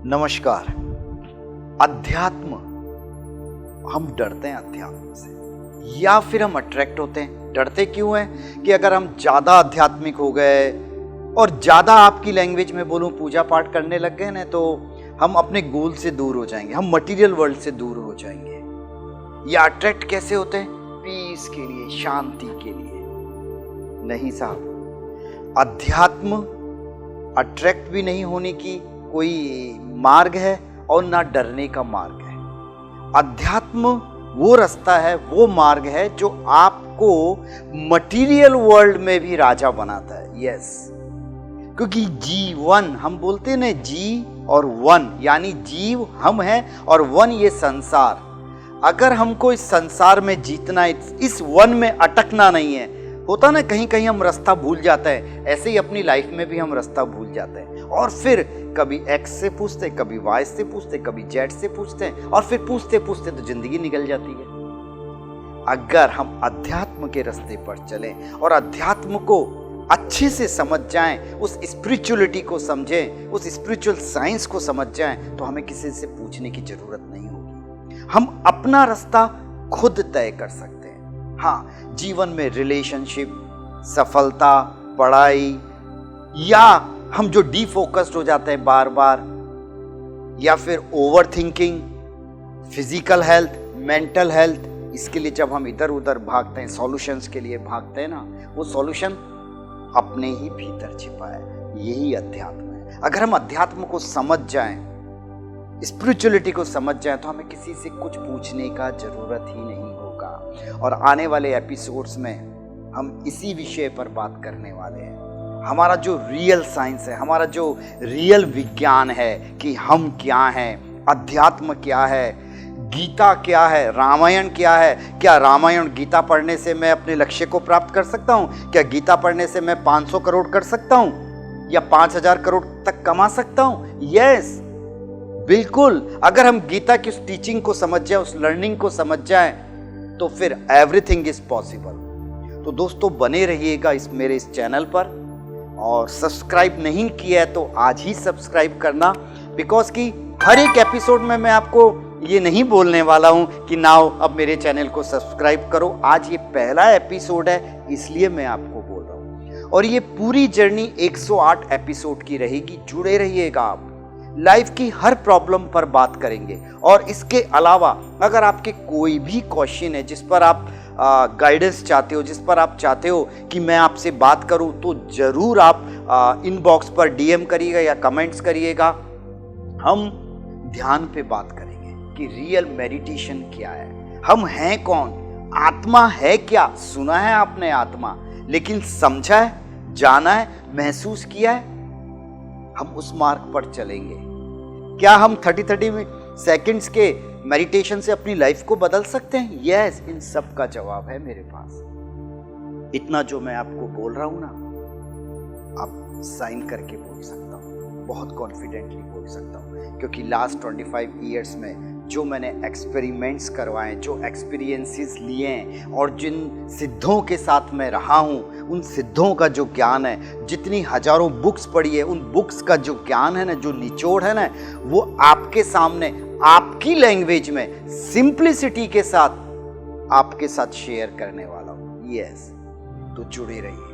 नमस्कार। अध्यात्म, हम डरते हैं अध्यात्म से या फिर हम अट्रैक्ट होते हैं। डरते क्यों हैं कि अगर हम ज़्यादा आध्यात्मिक हो गए और ज़्यादा, आपकी लैंग्वेज में बोलूं, पूजा पाठ करने लग गए ना, तो हम अपने गोल से दूर हो जाएंगे, हम मटेरियल वर्ल्ड से दूर हो जाएंगे। या अट्रैक्ट कैसे होते हैं? पीस के लिए, शांति के लिए। नहीं साहब, अध्यात्म अट्रैक्ट भी नहीं होने की कोई मार्ग है और ना डरने का मार्ग है। अध्यात्म वो रास्ता है, वो मार्ग है जो आपको मटेरियल वर्ल्ड में भी राजा बनाता है। यस, क्योंकि जीवन, हम बोलते हैं ना, जी और वन, यानी जीव हम हैं और वन ये संसार। अगर हमको इस संसार में जीतना, इस वन में अटकना नहीं है, होता ना कहीं कहीं हम रास्ता भूल जाते हैं, ऐसे ही अपनी लाइफ में भी हम रास्ता भूल जाते हैं और फिर कभी एक्स से पूछते, कभी वाई से पूछते, कभी जेड से पूछते हैं और फिर पूछते पूछते तो जिंदगी निकल जाती है। अगर हम अध्यात्म के रास्ते पर चलें और अध्यात्म को अच्छे से समझ जाएं, उस स्पिरिचुअलिटी को समझें, उस स्पिरिचुअल साइंस को समझ जाएं, तो हमें किसी से पूछने की जरूरत नहीं होगी। हम अपना रास्ता खुद तय कर सकते हैं। हाँ, जीवन में रिलेशनशिप, सफलता, पढ़ाई, या हम जो डीफोकस्ड हो जाते हैं बार बार, या फिर over thinking, physical health, mental health, इसके लिए जब हम इधर उधर भागते हैं, सॉल्यूशंस के लिए भागते हैं ना, वो सॉल्यूशन अपने ही भीतर छिपा है। यही अध्यात्म है। अगर हम अध्यात्म को समझ जाएं, स्पिरिचुअलिटी को समझ जाएं, तो हमें किसी से कुछ पूछने का जरूरत ही नहीं होगा। और आने वाले एपिसोड्स में हम इसी विषय पर बात करने वाले हैं। हमारा जो रियल साइंस है, हमारा जो रियल विज्ञान है कि हम क्या हैं, अध्यात्म क्या है, गीता क्या है, रामायण क्या है। क्या रामायण, गीता पढ़ने से मैं अपने लक्ष्य को प्राप्त कर सकता हूँ? क्या गीता पढ़ने से मैं 500 करोड़ कर सकता हूँ या 5000 करोड़ तक कमा सकता हूँ? यस, बिल्कुल। अगर हम गीता की उस टीचिंग को समझ जाए, उस लर्निंग को समझ जाए, तो फिर एवरीथिंग इज पॉसिबल। तो दोस्तों, बने रहिएगा मेरे इस चैनल पर, और सब्सक्राइब नहीं किया है तो आज ही सब्सक्राइब करना, बिकॉज कि हर एक एपिसोड में मैं आपको ये नहीं बोलने वाला हूं कि नाउ अब मेरे चैनल को सब्सक्राइब करो। आज ये पहला एपिसोड है, इसलिए मैं आपको बोल रहा हूं। और ये पूरी जर्नी 108 एपिसोड की रहेगी। जुड़े रहिएगा आप। लाइफ की हर प्रॉब्लम पर बात करेंगे। और इसके अलावा अगर आपके कोई भी क्वेश्चन है जिस पर आप गाइडेंस चाहते हो, जिस पर आप चाहते हो कि मैं आपसे बात करूं, तो ज़रूर आप इनबॉक्स पर डीएम करिएगा या कमेंट्स करिएगा। हम ध्यान पे बात करेंगे कि रियल मेडिटेशन क्या है, हम हैं कौन, आत्मा है क्या। सुना है आपने आत्मा, लेकिन समझा है, जाना है, महसूस किया है? हम उस मार्ग पर चलेंगे। क्या हम 30 सेकंड्स के मेडिटेशन से अपनी लाइफ को बदल सकते हैं? यस, इन सब का जवाब है मेरे पास। इतना जो मैं आपको बोल रहा हूं ना, आप साइन करके बोल सकता हूं, बहुत कॉन्फिडेंटली बोल सकता हूं, क्योंकि लास्ट 25 ईयर्स में जो मैंने एक्सपेरिमेंट्स करवाए, जो एक्सपीरियंसेस लिए हैं और जिन सिद्धों के साथ मैं रहा हूं, उन सिद्धों का जो ज्ञान है, जितनी हजारों बुक्स पढ़ी है, उन बुक्स का जो ज्ञान है ना, जो निचोड़ है ना, वो आपके सामने, आपकी लैंग्वेज में, सिंप्लिसिटी के साथ आपके साथ शेयर करने वाला हूं। यस, तो जुड़े रहिए।